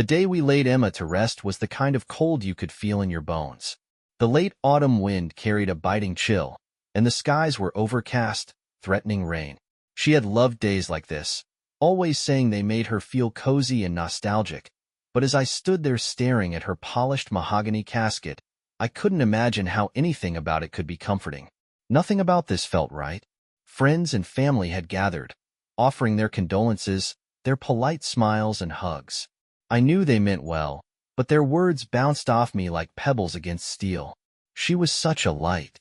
The day we laid Emma to rest was the kind of cold you could feel in your bones. The late autumn wind carried a biting chill, and the skies were overcast, threatening rain. She had loved days like this, always saying they made her feel cozy and nostalgic, but as I stood there staring at her polished mahogany casket, I couldn't imagine how anything about it could be comforting. Nothing about this felt right. Friends and family had gathered, offering their condolences, their polite smiles and hugs. I knew they meant well, but their words bounced off me like pebbles against steel. She was such a light.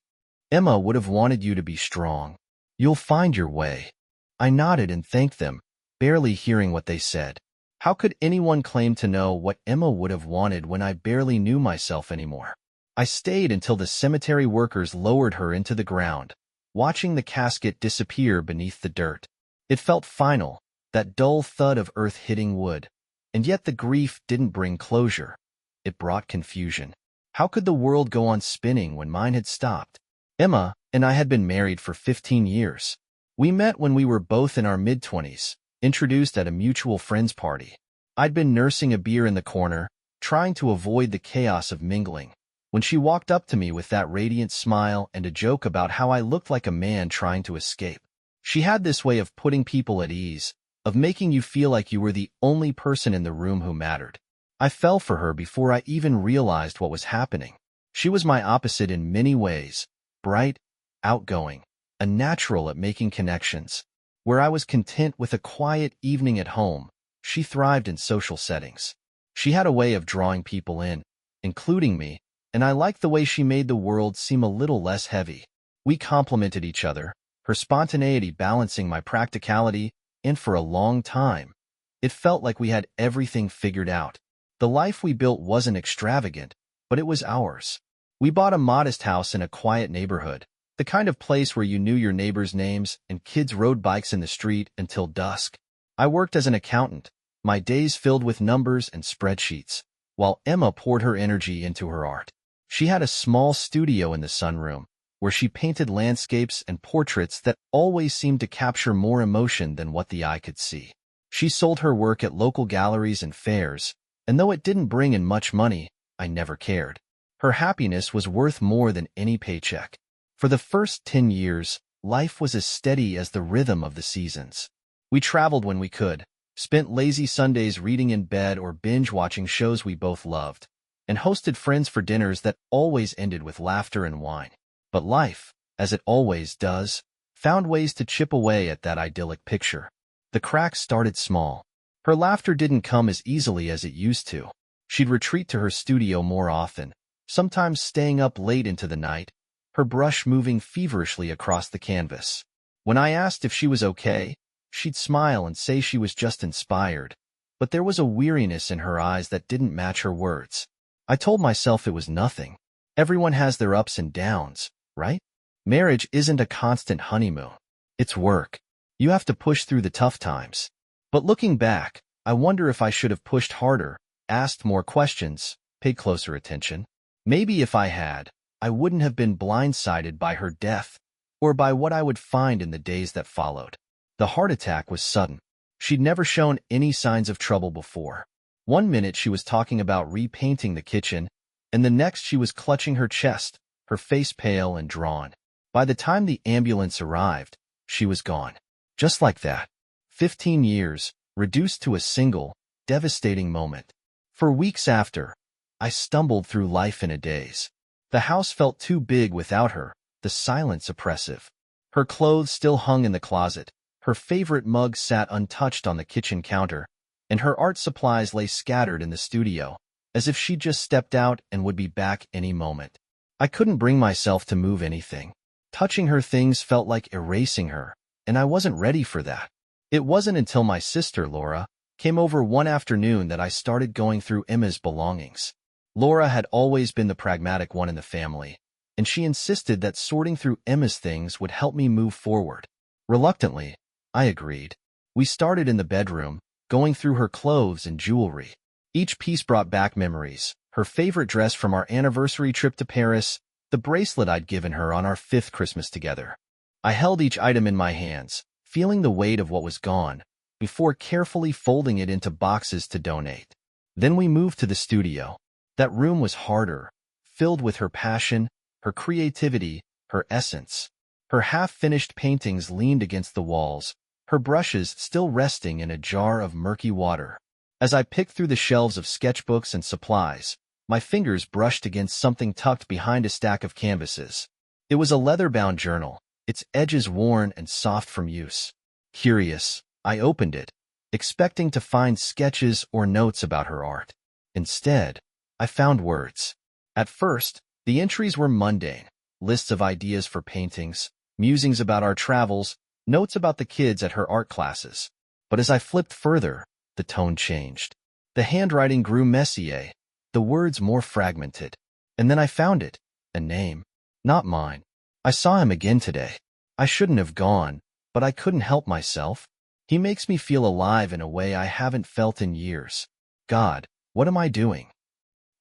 Emma would have wanted you to be strong. You'll find your way. I nodded and thanked them, barely hearing what they said. How could anyone claim to know what Emma would have wanted when I barely knew myself anymore? I stayed until the cemetery workers lowered her into the ground, watching the casket disappear beneath the dirt. It felt final, that dull thud of earth hitting wood. And yet the grief didn't bring closure. It brought confusion. How could the world go on spinning when mine had stopped? Emma and I had been married for 15 years. We met when we were both in our mid-20s, introduced at a mutual friend's party. I'd been nursing a beer in the corner, trying to avoid the chaos of mingling, when she walked up to me with that radiant smile and a joke about how I looked like a man trying to escape. She had this way of putting people at ease, of making you feel like you were the only person in the room who mattered. I fell for her before I even realized what was happening. She was my opposite in many ways, bright, outgoing, a natural at making connections. Where I was content with a quiet evening at home, she thrived in social settings. She had a way of drawing people in, including me, and I liked the way she made the world seem a little less heavy. We complemented each other, her spontaneity balancing my practicality, and for a long time, it felt like we had everything figured out. The life we built wasn't extravagant, but it was ours. We bought a modest house in a quiet neighborhood, the kind of place where you knew your neighbors' names and kids rode bikes in the street until dusk. I worked as an accountant, my days filled with numbers and spreadsheets, while Emma poured her energy into her art. She had a small studio in the sunroom, where she painted landscapes and portraits that always seemed to capture more emotion than what the eye could see. She sold her work at local galleries and fairs, and though it didn't bring in much money, I never cared. Her happiness was worth more than any paycheck. For the first 10 years, life was as steady as the rhythm of the seasons. We traveled when we could, spent lazy Sundays reading in bed or binge-watching shows we both loved, and hosted friends for dinners that always ended with laughter and wine. But life, as it always does, found ways to chip away at that idyllic picture. The cracks started small. Her laughter didn't come as easily as it used to. She'd retreat to her studio more often, sometimes staying up late into the night, her brush moving feverishly across the canvas. When I asked if she was okay, she'd smile and say she was just inspired, but there was a weariness in her eyes that didn't match her words. I told myself it was nothing. Everyone has their ups and downs, right? Marriage isn't a constant honeymoon. It's work. You have to push through the tough times. But looking back, I wonder if I should have pushed harder, asked more questions, paid closer attention. Maybe if I had, I wouldn't have been blindsided by her death or by what I would find in the days that followed. The heart attack was sudden. She'd never shown any signs of trouble before. One minute she was talking about repainting the kitchen, and the next she was clutching her chest, her face pale and drawn. By the time the ambulance arrived, she was gone. Just like that. 15 years, reduced to a single, devastating moment. For weeks after, I stumbled through life in a daze. The house felt too big without her, the silence oppressive. Her clothes still hung in the closet, her favorite mug sat untouched on the kitchen counter, and her art supplies lay scattered in the studio, as if she'd just stepped out and would be back any moment. I couldn't bring myself to move anything. Touching her things felt like erasing her, and I wasn't ready for that. It wasn't until my sister, Laura, came over one afternoon that I started going through Emma's belongings. Laura had always been the pragmatic one in the family, and she insisted that sorting through Emma's things would help me move forward. Reluctantly, I agreed. We started in the bedroom, going through her clothes and jewelry. Each piece brought back memories, her favorite dress from our anniversary trip to Paris, the bracelet I'd given her on our 5th Christmas together. I held each item in my hands, feeling the weight of what was gone, before carefully folding it into boxes to donate. Then we moved to the studio. That room was harder, filled with her passion, her creativity, her essence. Her half-finished paintings leaned against the walls, her brushes still resting in a jar of murky water. As I picked through the shelves of sketchbooks and supplies, my fingers brushed against something tucked behind a stack of canvases. It was a leather-bound journal, its edges worn and soft from use. Curious, I opened it, expecting to find sketches or notes about her art. Instead, I found words. At first, the entries were mundane, lists of ideas for paintings, musings about our travels, notes about the kids at her art classes. But as I flipped further, the tone changed. The handwriting grew messier, the words more fragmented. And then I found it, a name. Not mine. I saw him again today. I shouldn't have gone, but I couldn't help myself. He makes me feel alive in a way I haven't felt in years. God, what am I doing?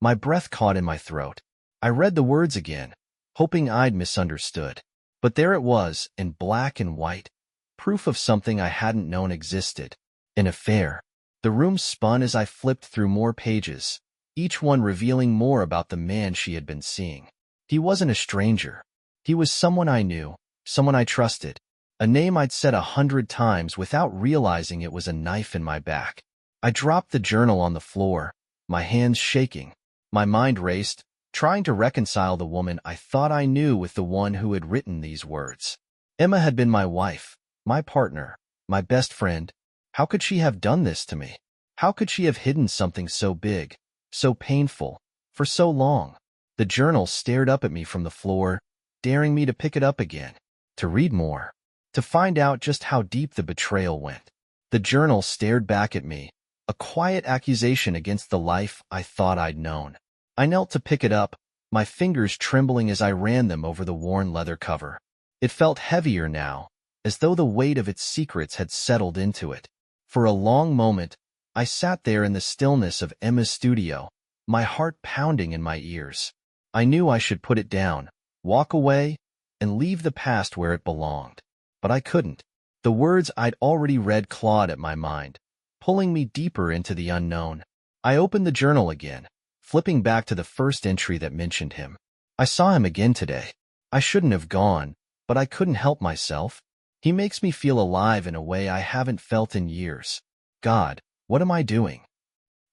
My breath caught in my throat. I read the words again, hoping I'd misunderstood. But there it was, in black and white, proof of something I hadn't known existed. An affair. The room spun as I flipped through more pages, each one revealing more about the man she had been seeing. He wasn't a stranger. He was someone I knew, someone I trusted, a name I'd said 100 times without realizing it was a knife in my back. I dropped the journal on the floor, my hands shaking. My mind raced, trying to reconcile the woman I thought I knew with the one who had written these words. Emma had been my wife, my partner, my best friend. How could she have done this to me? How could she have hidden something so big, so painful, for so long? The journal stared up at me from the floor, daring me to pick it up again, to read more, to find out just how deep the betrayal went. The journal stared back at me, a quiet accusation against the life I thought I'd known. I knelt to pick it up, my fingers trembling as I ran them over the worn leather cover. It felt heavier now, as though the weight of its secrets had settled into it. For a long moment, I sat there in the stillness of Emma's studio, my heart pounding in my ears. I knew I should put it down, walk away, and leave the past where it belonged. But I couldn't. The words I'd already read clawed at my mind, pulling me deeper into the unknown. I opened the journal again, flipping back to the first entry that mentioned him. I saw him again today. I shouldn't have gone, but I couldn't help myself. He makes me feel alive in a way I haven't felt in years. God, what am I doing?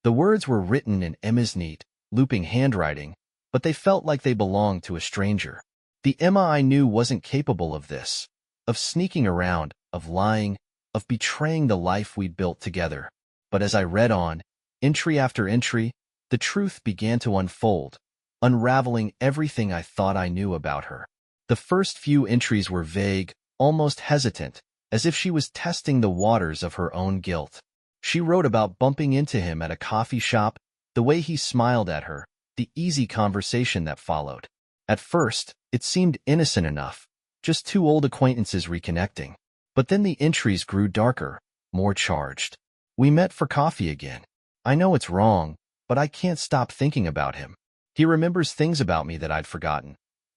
The words were written in Emma's neat, looping handwriting, but they felt like they belonged to a stranger. The Emma I knew wasn't capable of this, of sneaking around, of lying, of betraying the life we'd built together. But as I read on, entry after entry, the truth began to unfold, unraveling everything I thought I knew about her. The first few entries were vague, almost hesitant, as if she was testing the waters of her own guilt. She wrote about bumping into him at a coffee shop, the way he smiled at her, the easy conversation that followed. At first, it seemed innocent enough, just two old acquaintances reconnecting. But then the entries grew darker, more charged. We met for coffee again. I know it's wrong, but I can't stop thinking about him. He remembers things about me that I'd forgotten.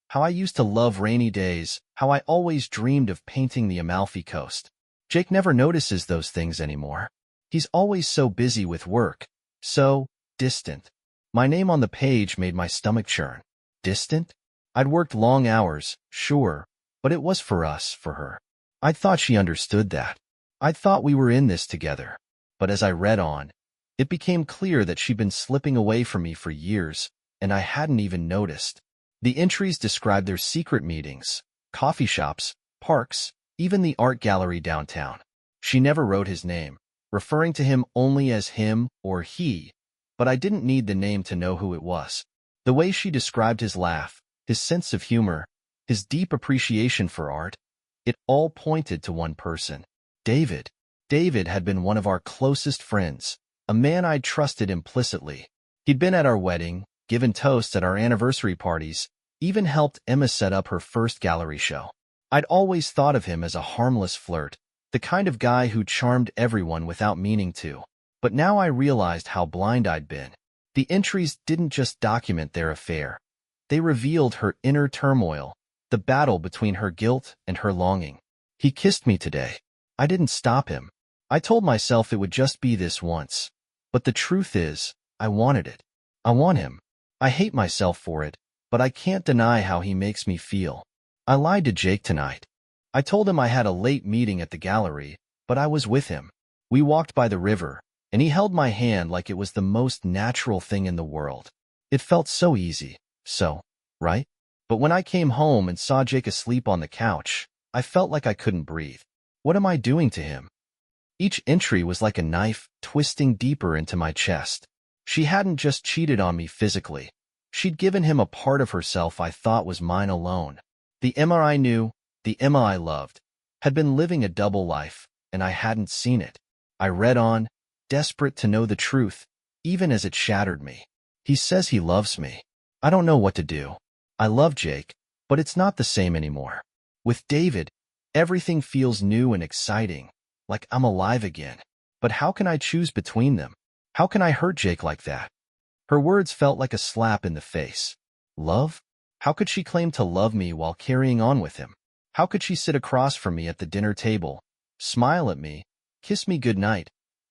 How I used to love rainy days, how I always dreamed of painting the Amalfi Coast. Jake never notices those things anymore. He's always so busy with work, so distant. My name on the page made my stomach churn. Distant? I'd worked long hours, sure, but it was for us, for her. I thought she understood that. I thought we were in this together. But as I read on, it became clear that she'd been slipping away from me for years, and I hadn't even noticed. The entries described their secret meetings, coffee shops, parks, even the art gallery downtown. She never wrote his name, referring to him only as him or he, but I didn't need the name to know who it was. The way she described his laugh, his sense of humor, his deep appreciation for art, it all pointed to one person. David. David had been one of our closest friends, a man I'd trusted implicitly. He'd been at our wedding, given toasts at our anniversary parties, even helped Emma set up her first gallery show. I'd always thought of him as a harmless flirt, the kind of guy who charmed everyone without meaning to. But now I realized how blind I'd been. The entries didn't just document their affair. They revealed her inner turmoil, the battle between her guilt and her longing. He kissed me today. I didn't stop him. I told myself it would just be this once. But the truth is, I wanted it. I want him. I hate myself for it, but I can't deny how he makes me feel. I lied to Jake tonight. I told him I had a late meeting at the gallery, but I was with him. We walked by the river, and he held my hand like it was the most natural thing in the world. It felt so easy, right? But when I came home and saw Jake asleep on the couch, I felt like I couldn't breathe. What am I doing to him? Each entry was like a knife twisting deeper into my chest. She hadn't just cheated on me physically. She'd given him a part of herself I thought was mine alone. The Emma I knew, the Emma I loved, had been living a double life, and I hadn't seen it. I read on, desperate to know the truth, even as it shattered me. He says he loves me. I don't know what to do. I love Jake, but it's not the same anymore. With David, everything feels new and exciting, like I'm alive again. But how can I choose between them? How can I hurt Jake like that? Her words felt like a slap in the face. Love? How could she claim to love me while carrying on with him? How could she sit across from me at the dinner table, smile at me, kiss me goodnight,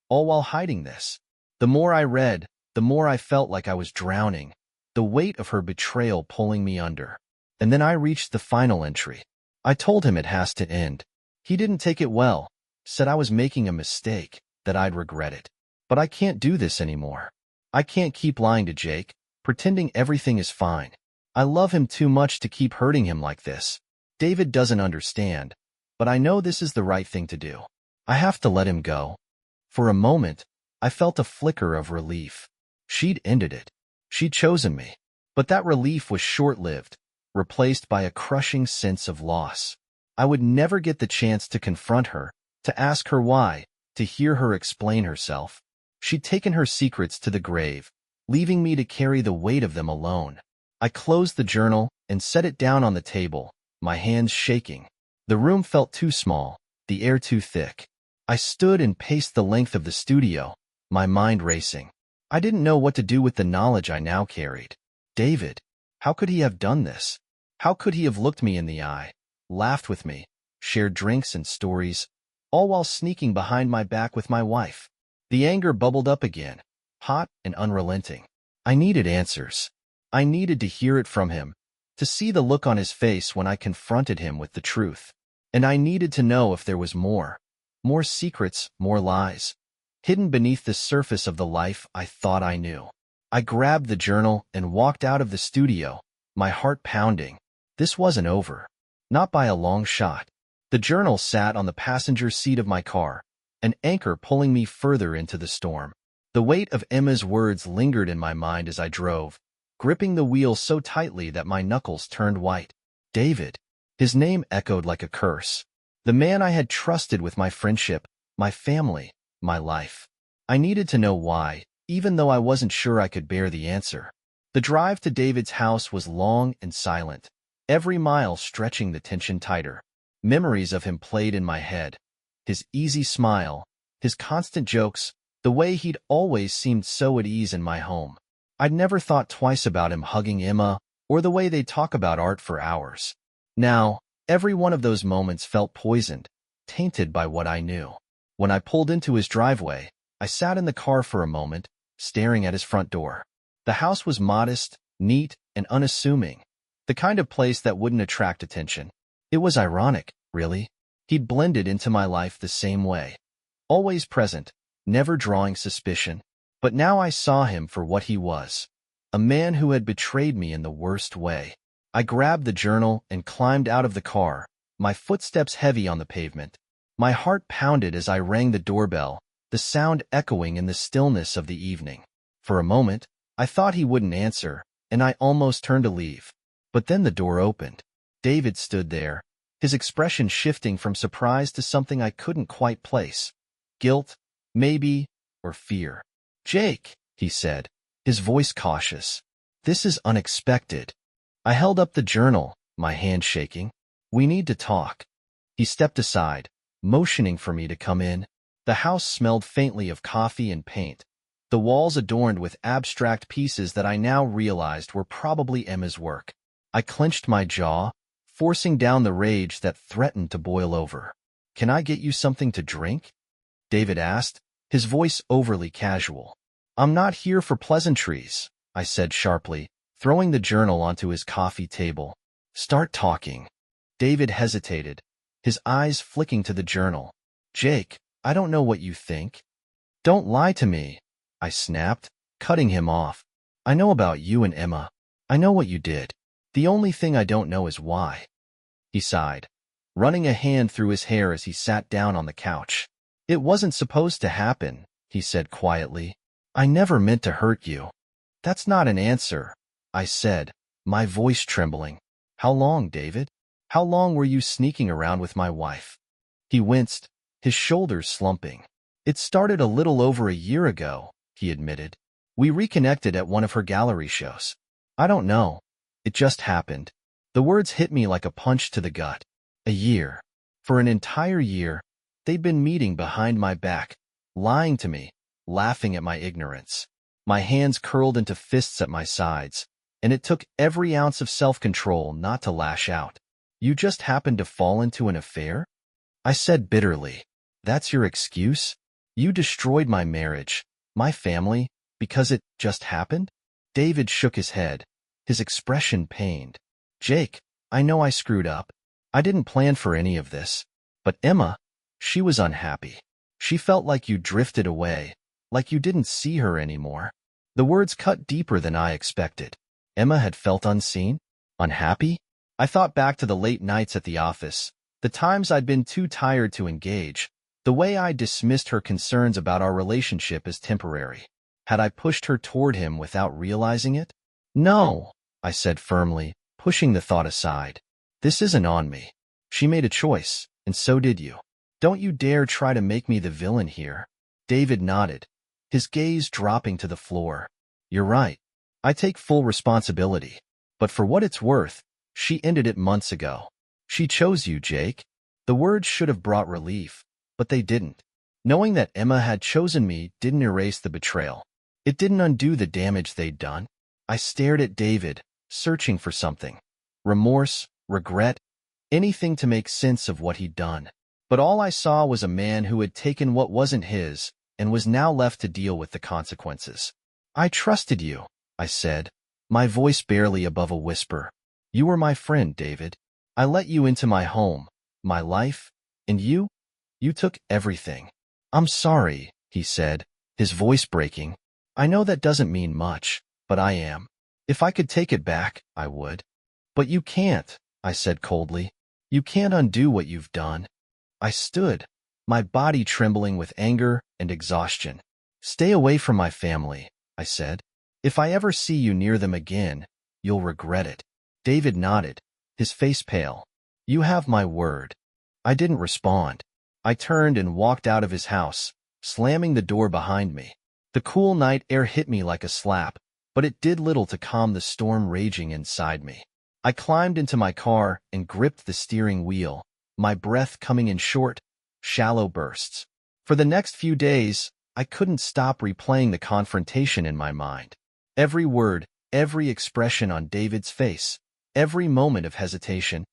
all while hiding this? The more I read, the more I felt like I was drowning, the weight of her betrayal pulling me under. And then I reached the final entry. I told him it has to end. He didn't take it well, said I was making a mistake, that I'd regret it. But I can't do this anymore. I can't keep lying to Jake, pretending everything is fine. I love him too much to keep hurting him like this. David doesn't understand, but I know this is the right thing to do. I have to let him go. For a moment, I felt a flicker of relief. She'd ended it. She'd chosen me. But that relief was short-lived, replaced by a crushing sense of loss. I would never get the chance to confront her, to ask her why, to hear her explain herself. She'd taken her secrets to the grave, leaving me to carry the weight of them alone. I closed the journal and set it down on the table, my hands shaking. The room felt too small, the air too thick. I stood and paced the length of the studio, my mind racing. I didn't know what to do with the knowledge I now carried. David, how could he have done this? How could he have looked me in the eye, laughed with me, shared drinks and stories, all while sneaking behind my back with my wife? The anger bubbled up again, hot and unrelenting. I needed answers. I needed to hear it from him, to see the look on his face when I confronted him with the truth. And I needed to know if there was more secrets, more lies, hidden beneath the surface of the life I thought I knew. I grabbed the journal and walked out of the studio, my heart pounding. This wasn't over. Not by a long shot. The journal sat on the passenger seat of my car, an anchor pulling me further into the storm. The weight of Emma's words lingered in my mind as I drove, gripping the wheel so tightly that my knuckles turned white. David. His name echoed like a curse. The man I had trusted with my friendship, my family, my life. I needed to know why, even though I wasn't sure I could bear the answer. The drive to David's house was long and silent, every mile stretching the tension tighter. Memories of him played in my head. His easy smile, his constant jokes, the way he'd always seemed so at ease in my home. I'd never thought twice about him hugging Emma, or the way they'd talk about art for hours. Now, every one of those moments felt poisoned, tainted by what I knew. When I pulled into his driveway, I sat in the car for a moment, staring at his front door. The house was modest, neat, and unassuming, the kind of place that wouldn't attract attention. It was ironic, really. He'd blended into my life the same way. Always present, never drawing suspicion. But now I saw him for what he was. A man who had betrayed me in the worst way. I grabbed the journal and climbed out of the car, my footsteps heavy on the pavement. My heart pounded as I rang the doorbell, the sound echoing in the stillness of the evening. For a moment, I thought he wouldn't answer, and I almost turned to leave. But then the door opened. David stood there, his expression shifting from surprise to something I couldn't quite place. Guilt, maybe, or fear. "Jake," he said, his voice cautious. "This is unexpected." I held up the journal, my hand shaking. "We need to talk." He stepped aside, motioning for me to come in. The house smelled faintly of coffee and paint, the walls adorned with abstract pieces that I now realized were probably Emma's work. I clenched my jaw, forcing down the rage that threatened to boil over. "Can I get you something to drink?" David asked, his voice overly casual. I'm not here for pleasantries, I said sharply, throwing the journal onto his coffee table. Start talking. David hesitated, his eyes flicking to the journal. Jake, I don't know what you think. Don't lie to me, I snapped, cutting him off. I know about you and Emma. I know what you did. The only thing I don't know is why. He sighed, running a hand through his hair as he sat down on the couch. It wasn't supposed to happen, he said quietly. I never meant to hurt you. That's not an answer, I said, my voice trembling. How long, David? How long were you sneaking around with my wife? He winced, his shoulders slumping. It started a little over a year ago, he admitted. We reconnected at one of her gallery shows. I don't know. It just happened. The words hit me like a punch to the gut. A year. For an entire year, they'd been meeting behind my back, lying to me, laughing at my ignorance. My hands curled into fists at my sides, and it took every ounce of self-control not to lash out. You just happened to fall into an affair? I said bitterly. That's your excuse? You destroyed my marriage, my family, because it just happened? David shook his head, his expression pained. Jake, I know I screwed up. I didn't plan for any of this. But Emma, she was unhappy. She felt like you drifted away, like you didn't see her anymore. The words cut deeper than I expected. Emma had felt unseen? Unhappy? I thought back to the late nights at the office, the times I'd been too tired to engage, the way I dismissed her concerns about our relationship as temporary. Had I pushed her toward him without realizing it? No, I said firmly, pushing the thought aside. This isn't on me. She made a choice, and so did you. Don't you dare try to make me the villain here. David nodded, his gaze dropping to the floor. You're right. I take full responsibility. But for what it's worth, she ended it months ago. She chose you, Jake. The words should have brought relief, but they didn't. Knowing that Emma had chosen me didn't erase the betrayal. It didn't undo the damage they'd done. I stared at David, searching for something. Remorse, regret, anything to make sense of what he'd done. But all I saw was a man who had taken what wasn't his and was now left to deal with the consequences. I trusted you, I said, my voice barely above a whisper. You were my friend, David. I let you into my home, my life, and you took everything. I'm sorry, he said, his voice breaking. I know that doesn't mean much, but I am. If I could take it back, I would. But you can't, I said coldly. You can't undo what you've done. I stood, my body trembling with anger and exhaustion. Stay away from my family, I said. If I ever see you near them again, you'll regret it. David nodded, his face pale. You have my word. I didn't respond. I turned and walked out of his house, slamming the door behind me. The cool night air hit me like a slap, but it did little to calm the storm raging inside me. I climbed into my car and gripped the steering wheel, my breath coming in short, shallow bursts. For the next few days, I couldn't stop replaying the confrontation in my mind. Every word, every expression on David's face, every moment of hesitation,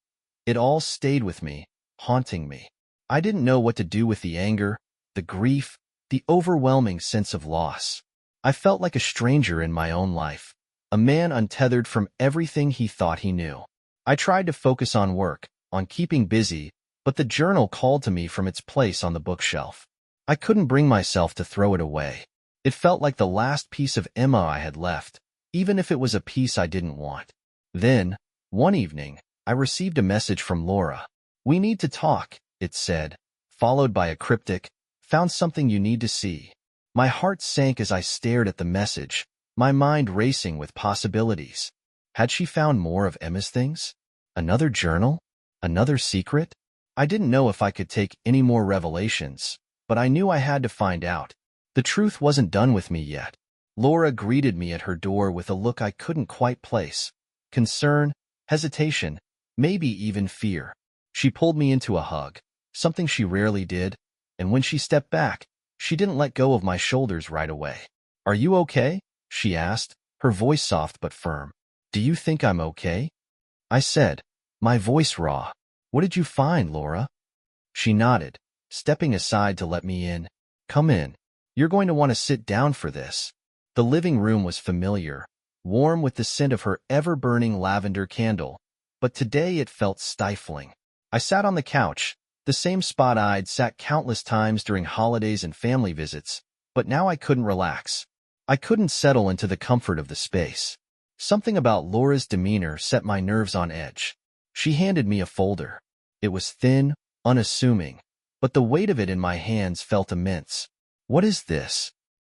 it all stayed with me, haunting me. I didn't know what to do with the anger, the grief, the overwhelming sense of loss. I felt like a stranger in my own life, a man untethered from everything he thought he knew. I tried to focus on work, on keeping busy, but the journal called to me from its place on the bookshelf. I couldn't bring myself to throw it away. It felt like the last piece of Emma I had left, even if it was a piece I didn't want. Then, one evening, I received a message from Laura. We need to talk, it said, followed by a cryptic, found something you need to see. My heart sank as I stared at the message, my mind racing with possibilities. Had she found more of Emma's things? Another journal? Another secret? I didn't know if I could take any more revelations, but I knew I had to find out. The truth wasn't done with me yet. Laura greeted me at her door with a look I couldn't quite place. Concern, hesitation, maybe even fear. She pulled me into a hug, something she rarely did, and when she stepped back, she didn't let go of my shoulders right away. Are you okay? She asked, her voice soft but firm. Do you think I'm okay? I said, my voice raw. What did you find, Laura? She nodded, stepping aside to let me in. Come in. You're going to want to sit down for this. The living room was familiar, warm with the scent of her ever-burning lavender candle, but today it felt stifling. I sat on the couch, the same spot I'd sat countless times during holidays and family visits, but now I couldn't relax. I couldn't settle into the comfort of the space. Something about Laura's demeanor set my nerves on edge. She handed me a folder. It was thin, unassuming, but the weight of it in my hands felt immense. "What is this?"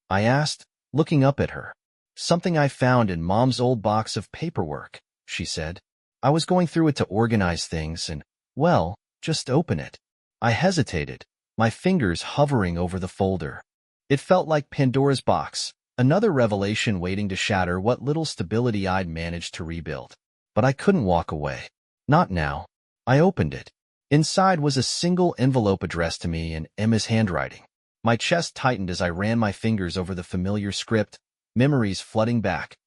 I asked, looking up at her. "Something I found in Mom's old box of paperwork," she said. "I was going through it to organize things and, well, just open it." I hesitated, my fingers hovering over the folder. It felt like Pandora's box, another revelation waiting to shatter what little stability I'd managed to rebuild. But I couldn't walk away. Not now. I opened it. Inside was a single envelope addressed to me in Emma's handwriting. My chest tightened as I ran my fingers over the familiar script, memories flooding back.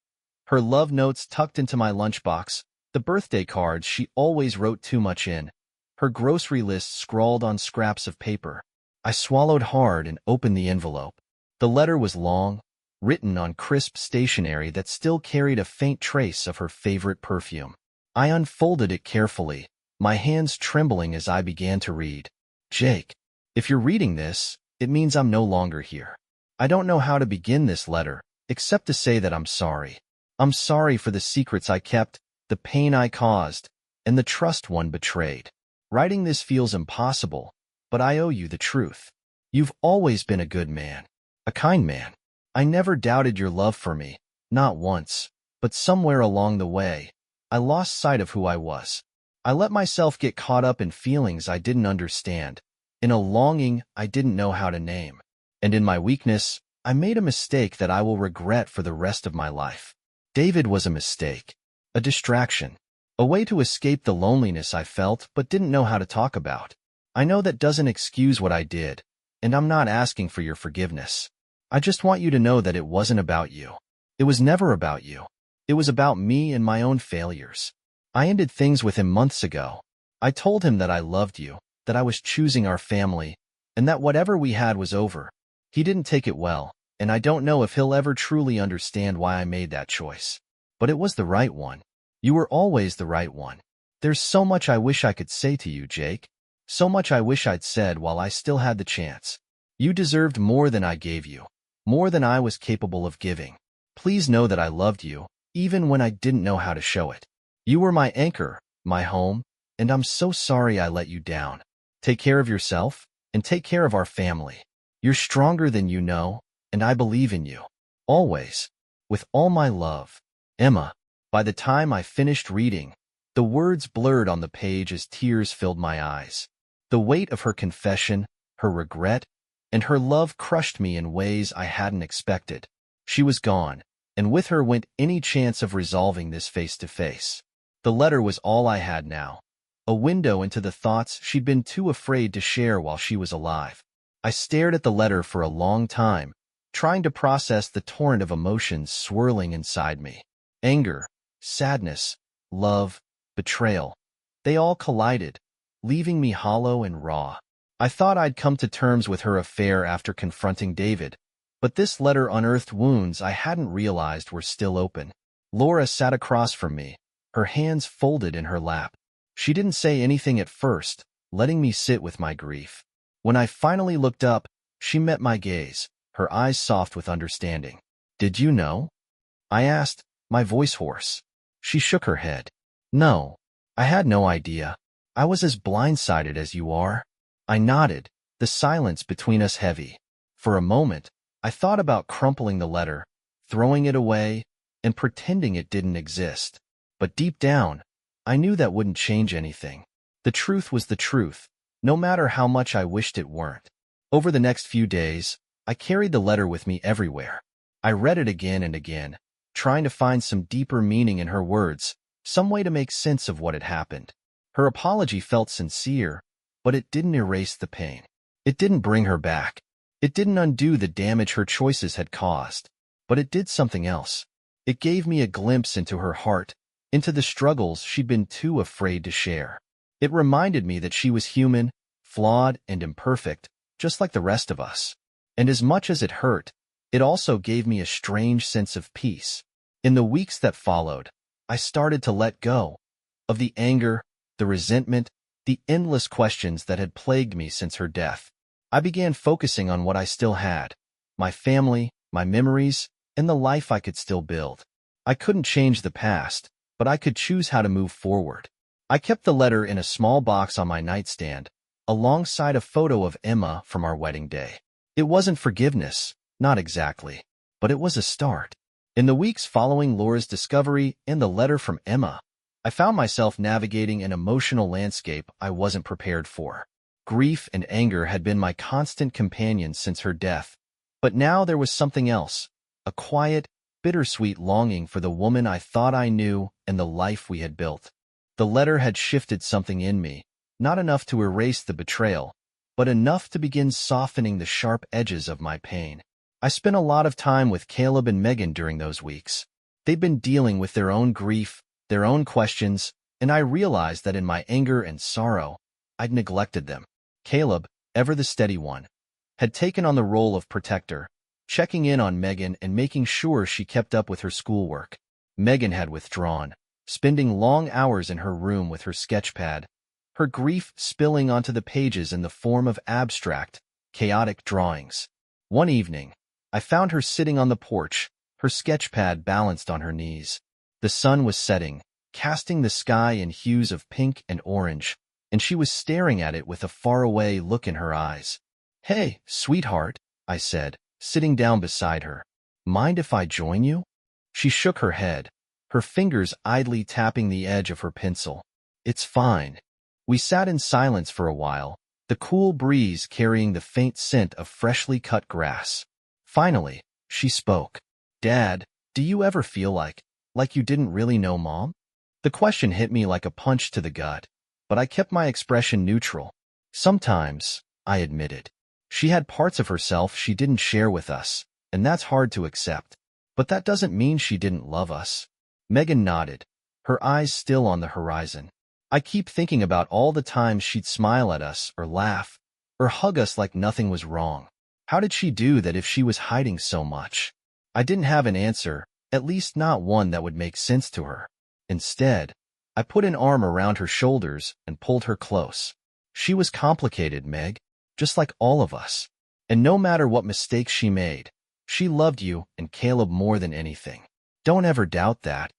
Her love notes tucked into my lunchbox, the birthday cards she always wrote too much in, her grocery list scrawled on scraps of paper. I swallowed hard and opened the envelope. The letter was long, written on crisp stationery that still carried a faint trace of her favorite perfume. I unfolded it carefully, my hands trembling as I began to read. "Jake, if you're reading this, it means I'm no longer here. I don't know how to begin this letter, except to say that I'm sorry. I'm sorry for the secrets I kept, the pain I caused, and the trust one betrayed. Writing this feels impossible, but I owe you the truth. You've always been a good man, a kind man. I never doubted your love for me, not once, but somewhere along the way, I lost sight of who I was. I let myself get caught up in feelings I didn't understand, in a longing I didn't know how to name. And in my weakness, I made a mistake that I will regret for the rest of my life. David was a mistake, a distraction, a way to escape the loneliness I felt but didn't know how to talk about. I know that doesn't excuse what I did, and I'm not asking for your forgiveness. I just want you to know that it wasn't about you. It was never about you. It was about me and my own failures. I ended things with him months ago. I told him that I loved you, that I was choosing our family, and that whatever we had was over. He didn't take it well, and I don't know if he'll ever truly understand why I made that choice. But it was the right one. You were always the right one. There's so much I wish I could say to you, Jake. So much I wish I'd said while I still had the chance. You deserved more than I gave you, more than I was capable of giving. Please know that I loved you, even when I didn't know how to show it. You were my anchor, my home, and I'm so sorry I let you down. Take care of yourself, and take care of our family. You're stronger than you know, and I believe in you. Always. With all my love. Emma." By the time I finished reading, the words blurred on the page as tears filled my eyes. The weight of her confession, her regret, and her love crushed me in ways I hadn't expected. She was gone, and with her went any chance of resolving this face-to-face. The letter was all I had now, a window into the thoughts she'd been too afraid to share while she was alive. I stared at the letter for a long time, trying to process the torrent of emotions swirling inside me. Anger, sadness, love, betrayal. They all collided, leaving me hollow and raw. I thought I'd come to terms with her affair after confronting David, but this letter unearthed wounds I hadn't realized were still open. Laura sat across from me, her hands folded in her lap. She didn't say anything at first, letting me sit with my grief. When I finally looked up, she met my gaze, her eyes soft with understanding. "Did you know?" I asked, my voice hoarse. She shook her head. "No, I had no idea. I was as blindsided as you are." I nodded, the silence between us heavy. For a moment, I thought about crumpling the letter, throwing it away, and pretending it didn't exist. But deep down, I knew that wouldn't change anything. The truth was the truth, no matter how much I wished it weren't. Over the next few days, I carried the letter with me everywhere. I read it again and again, trying to find some deeper meaning in her words, some way to make sense of what had happened. Her apology felt sincere, but it didn't erase the pain. It didn't bring her back. It didn't undo the damage her choices had caused. But it did something else. It gave me a glimpse into her heart, into the struggles she'd been too afraid to share. It reminded me that she was human, flawed and imperfect, just like the rest of us. And as much as it hurt, it also gave me a strange sense of peace. In the weeks that followed, I started to let go of the anger, the resentment, the endless questions that had plagued me since her death. I began focusing on what I still had, my family, my memories, and the life I could still build. I couldn't change the past, but I could choose how to move forward. I kept the letter in a small box on my nightstand, alongside a photo of Emma from our wedding day. It wasn't forgiveness, not exactly, but it was a start. In the weeks following Laura's discovery and the letter from Emma, I found myself navigating an emotional landscape I wasn't prepared for. Grief and anger had been my constant companions since her death, but now there was something else, a quiet, bittersweet longing for the woman I thought I knew and the life we had built. The letter had shifted something in me, not enough to erase the betrayal, but enough to begin softening the sharp edges of my pain. I spent a lot of time with Caleb and Megan during those weeks. They'd been dealing with their own grief, their own questions, and I realized that in my anger and sorrow, I'd neglected them. Caleb, ever the steady one, had taken on the role of protector, checking in on Megan and making sure she kept up with her schoolwork. Megan had withdrawn, spending long hours in her room with her sketchpad, her grief spilling onto the pages in the form of abstract, chaotic drawings. One evening, I found her sitting on the porch, her sketchpad balanced on her knees. The sun was setting, casting the sky in hues of pink and orange, and she was staring at it with a faraway look in her eyes. "Hey, sweetheart," I said, sitting down beside her. "Mind if I join you?" She shook her head, her fingers idly tapping the edge of her pencil. "It's fine." We sat in silence for a while, the cool breeze carrying the faint scent of freshly cut grass. Finally, she spoke. "Dad, do you ever feel like you didn't really know Mom?" The question hit me like a punch to the gut, but I kept my expression neutral. "Sometimes," I admitted. "She had parts of herself she didn't share with us, and that's hard to accept. But that doesn't mean she didn't love us." Megan nodded, her eyes still on the horizon. "I keep thinking about all the times she'd smile at us or laugh, or hug us like nothing was wrong. How did she do that if she was hiding so much?" I didn't have an answer, at least not one that would make sense to her. Instead, I put an arm around her shoulders and pulled her close. "She was complicated, Meg, just like all of us. And no matter what mistakes she made, she loved you and Caleb more than anything. Don't ever doubt that."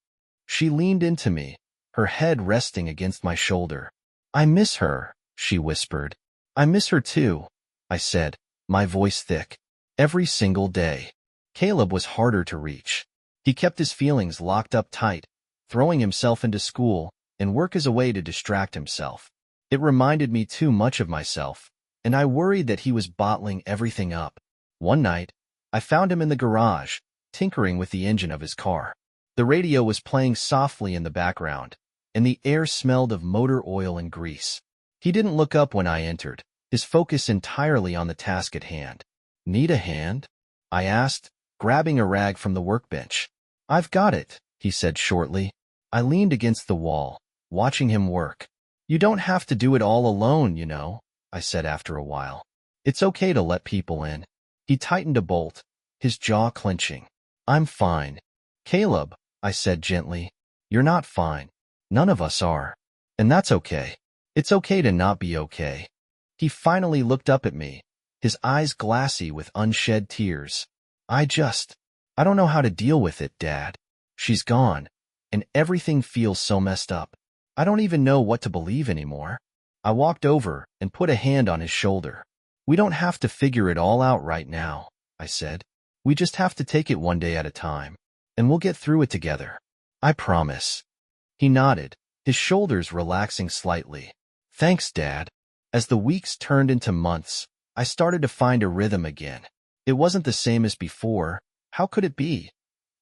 She leaned into me, her head resting against my shoulder. "I miss her," she whispered. "I miss her too," I said, my voice thick. "Every single day." Caleb was harder to reach. He kept his feelings locked up tight, throwing himself into school and work as a way to distract himself. It reminded me too much of myself, and I worried that he was bottling everything up. One night, I found him in the garage, tinkering with the engine of his car. The radio was playing softly in the background, and the air smelled of motor oil and grease. He didn't look up when I entered, his focus entirely on the task at hand. "Need a hand?" I asked, grabbing a rag from the workbench. "I've got it," he said shortly. I leaned against the wall, watching him work. "You don't have to do it all alone, you know," I said after a while. "It's okay to let people in." He tightened a bolt, his jaw clenching. "I'm fine." "Caleb," I said gently, "you're not fine. None of us are. And that's okay. It's okay to not be okay." He finally looked up at me, his eyes glassy with unshed tears. I don't know how to deal with it, Dad. She's gone, and everything feels so messed up. I don't even know what to believe anymore." I walked over and put a hand on his shoulder. "We don't have to figure it all out right now," I said. "We just have to take it one day at a time, and we'll get through it together. I promise." He nodded, his shoulders relaxing slightly. "Thanks, Dad." As the weeks turned into months, I started to find a rhythm again. It wasn't the same as before. How could it be?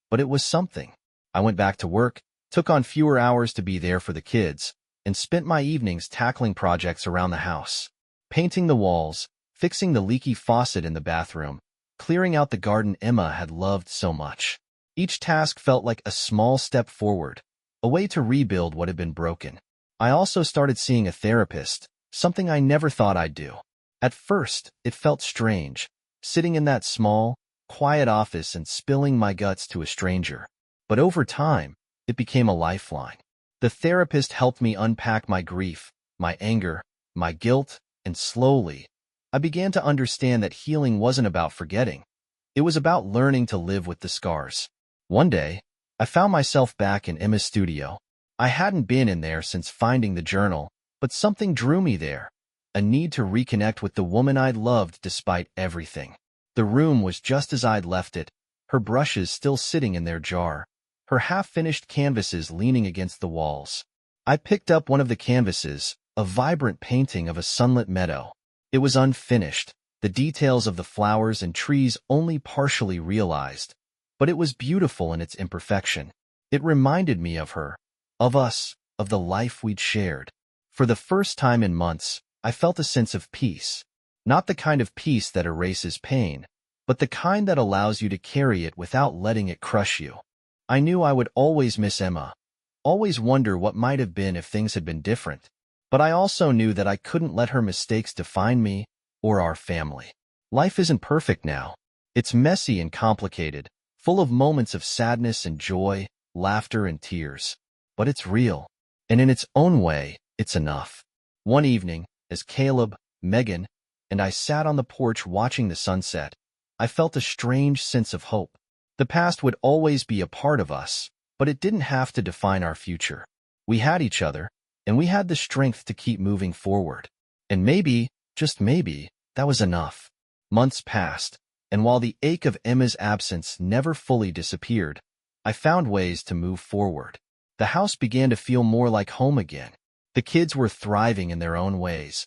But it was something. I went back to work, took on fewer hours to be there for the kids, and spent my evenings tackling projects around the house. Painting the walls, fixing the leaky faucet in the bathroom, clearing out the garden Emma had loved so much. Each task felt like a small step forward, a way to rebuild what had been broken. I also started seeing a therapist, something I never thought I'd do. At first, it felt strange, sitting in that small, quiet office and spilling my guts to a stranger. But over time, it became a lifeline. The therapist helped me unpack my grief, my anger, my guilt, and slowly, I began to understand that healing wasn't about forgetting. It was about learning to live with the scars. One day, I found myself back in Emma's studio. I hadn't been in there since finding the journal, but something drew me there, a need to reconnect with the woman I'd loved despite everything. The room was just as I'd left it, her brushes still sitting in their jar, her half-finished canvases leaning against the walls. I picked up one of the canvases, a vibrant painting of a sunlit meadow. It was unfinished, the details of the flowers and trees only partially realized, but it was beautiful in its imperfection. It reminded me of her, of us, of the life we'd shared. For the first time in months, I felt a sense of peace. Not the kind of peace that erases pain, but the kind that allows you to carry it without letting it crush you. I knew I would always miss Emma, always wonder what might have been if things had been different. But I also knew that I couldn't let her mistakes define me or our family. Life isn't perfect now. It's messy and complicated, full of moments of sadness and joy, laughter and tears. But it's real, and in its own way, it's enough. One evening, as Caleb, Megan, and I sat on the porch watching the sunset, I felt a strange sense of hope. The past would always be a part of us, but it didn't have to define our future. We had each other, and we had the strength to keep moving forward. And maybe, just maybe, that was enough. Months passed, and while the ache of Emma's absence never fully disappeared, I found ways to move forward. The house began to feel more like home again. The kids were thriving in their own ways.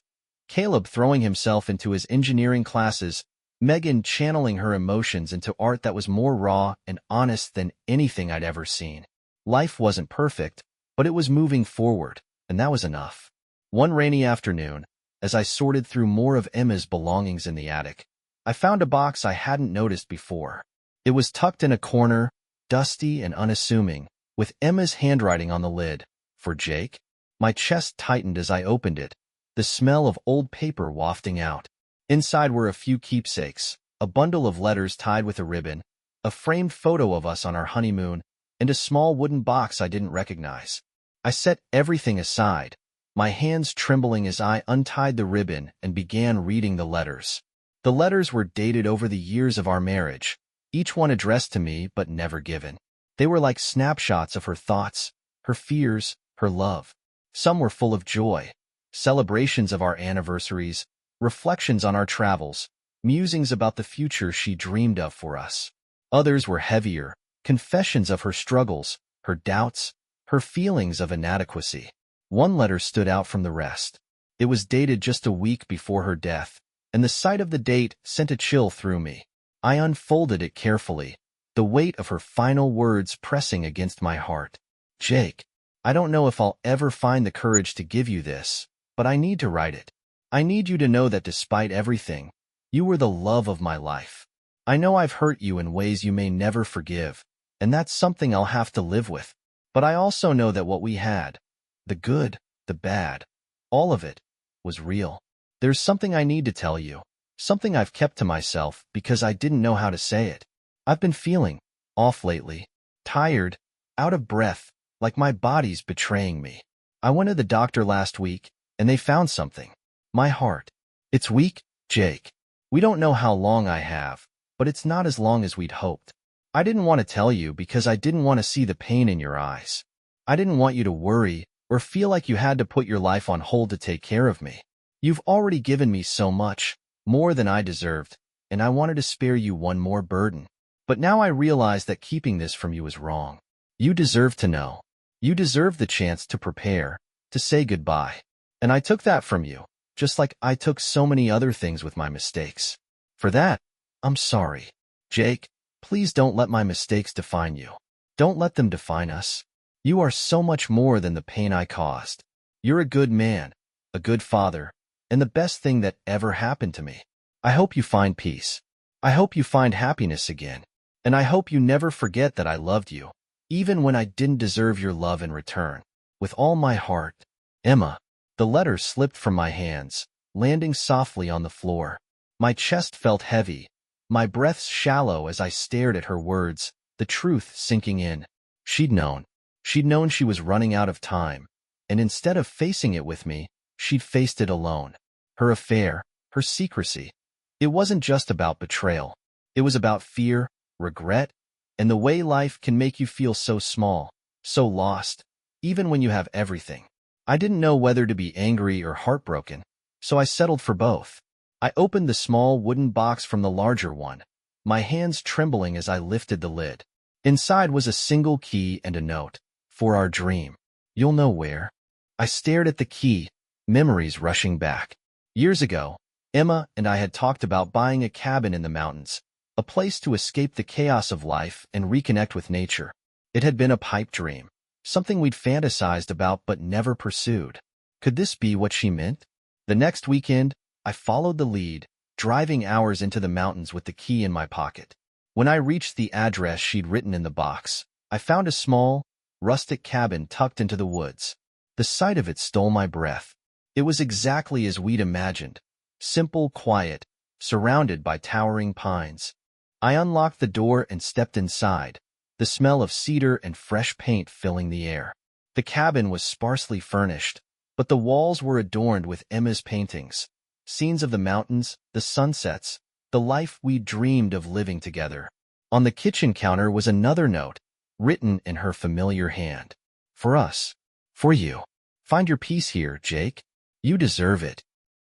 Caleb throwing himself into his engineering classes, Megan channeling her emotions into art that was more raw and honest than anything I'd ever seen. Life wasn't perfect, but it was moving forward, and that was enough. One rainy afternoon, as I sorted through more of Emma's belongings in the attic, I found a box I hadn't noticed before. It was tucked in a corner, dusty and unassuming, with Emma's handwriting on the lid. For Jake? My chest tightened as I opened it, the smell of old paper wafting out. Inside were a few keepsakes, a bundle of letters tied with a ribbon, a framed photo of us on our honeymoon, and a small wooden box I didn't recognize. I set everything aside, my hands trembling as I untied the ribbon and began reading the letters. The letters were dated over the years of our marriage, each one addressed to me but never given. They were like snapshots of her thoughts, her fears, her love. Some were full of joy, celebrations of our anniversaries, reflections on our travels, musings about the future she dreamed of for us. Others were heavier, confessions of her struggles, her doubts, her feelings of inadequacy. One letter stood out from the rest. It was dated just a week before her death, and the sight of the date sent a chill through me. I unfolded it carefully, the weight of her final words pressing against my heart. Jake, I don't know if I'll ever find the courage to give you this, but I need to write it. I need you to know that despite everything, you were the love of my life. I know I've hurt you in ways you may never forgive, and that's something I'll have to live with. But I also know that what we had, the good, the bad, all of it, was real. There's something I need to tell you, something I've kept to myself because I didn't know how to say it. I've been feeling off lately, tired, out of breath, like my body's betraying me. I went to the doctor last week, and they found something. My heart. It's weak, Jake. We don't know how long I have, but it's not as long as we'd hoped. I didn't want to tell you because I didn't want to see the pain in your eyes. I didn't want you to worry or feel like you had to put your life on hold to take care of me. You've already given me so much, more than I deserved, and I wanted to spare you one more burden. But now I realize that keeping this from you is wrong. You deserve to know. You deserve the chance to prepare, to say goodbye. And I took that from you, just like I took so many other things with my mistakes. For that, I'm sorry. Jake, please don't let my mistakes define you. Don't let them define us. You are so much more than the pain I caused. You're a good man, a good father, and the best thing that ever happened to me. I hope you find peace. I hope you find happiness again. And I hope you never forget that I loved you, even when I didn't deserve your love in return. With all my heart, Emma. The letter slipped from my hands, landing softly on the floor. My chest felt heavy, my breath shallow as I stared at her words, the truth sinking in. She'd known. She'd known she was running out of time, and instead of facing it with me, she'd faced it alone. Her affair, her secrecy. It wasn't just about betrayal. It was about fear, regret, and the way life can make you feel so small, so lost, even when you have everything. I didn't know whether to be angry or heartbroken, so I settled for both. I opened the small wooden box from the larger one, my hands trembling as I lifted the lid. Inside was a single key and a note. For our dream. You'll know where. I stared at the key, memories rushing back. Years ago, Emma and I had talked about buying a cabin in the mountains, a place to escape the chaos of life and reconnect with nature. It had been a pipe dream, something we'd fantasized about but never pursued. Could this be what she meant? The next weekend, I followed the lead, driving hours into the mountains with the key in my pocket. When I reached the address she'd written in the box, I found a small, rustic cabin tucked into the woods. The sight of it stole my breath. It was exactly as we'd imagined. Simple, quiet, surrounded by towering pines. I unlocked the door and stepped inside, the smell of cedar and fresh paint filling the air. The cabin was sparsely furnished, but the walls were adorned with Emma's paintings, scenes of the mountains, the sunsets, the life we dreamed of living together. On the kitchen counter was another note, written in her familiar hand. For us. For you. Find your peace here, Jake. You deserve it.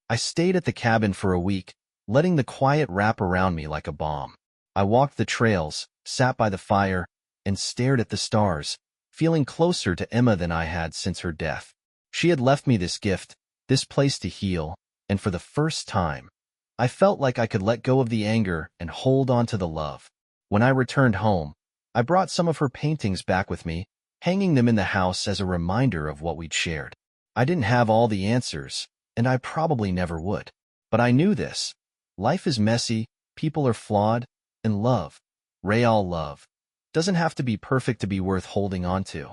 I stayed at the cabin for a week, letting the quiet wrap around me like a balm. I walked the trails, sat by the fire, and stared at the stars, feeling closer to Emma than I had since her death. She had left me this gift, this place to heal, and for the first time, I felt like I could let go of the anger and hold on to the love. When I returned home, I brought some of her paintings back with me, hanging them in the house as a reminder of what we'd shared. I didn't have all the answers, and I probably never would. But I knew this. Life is messy, people are flawed, and love, real love, doesn't have to be perfect to be worth holding on to.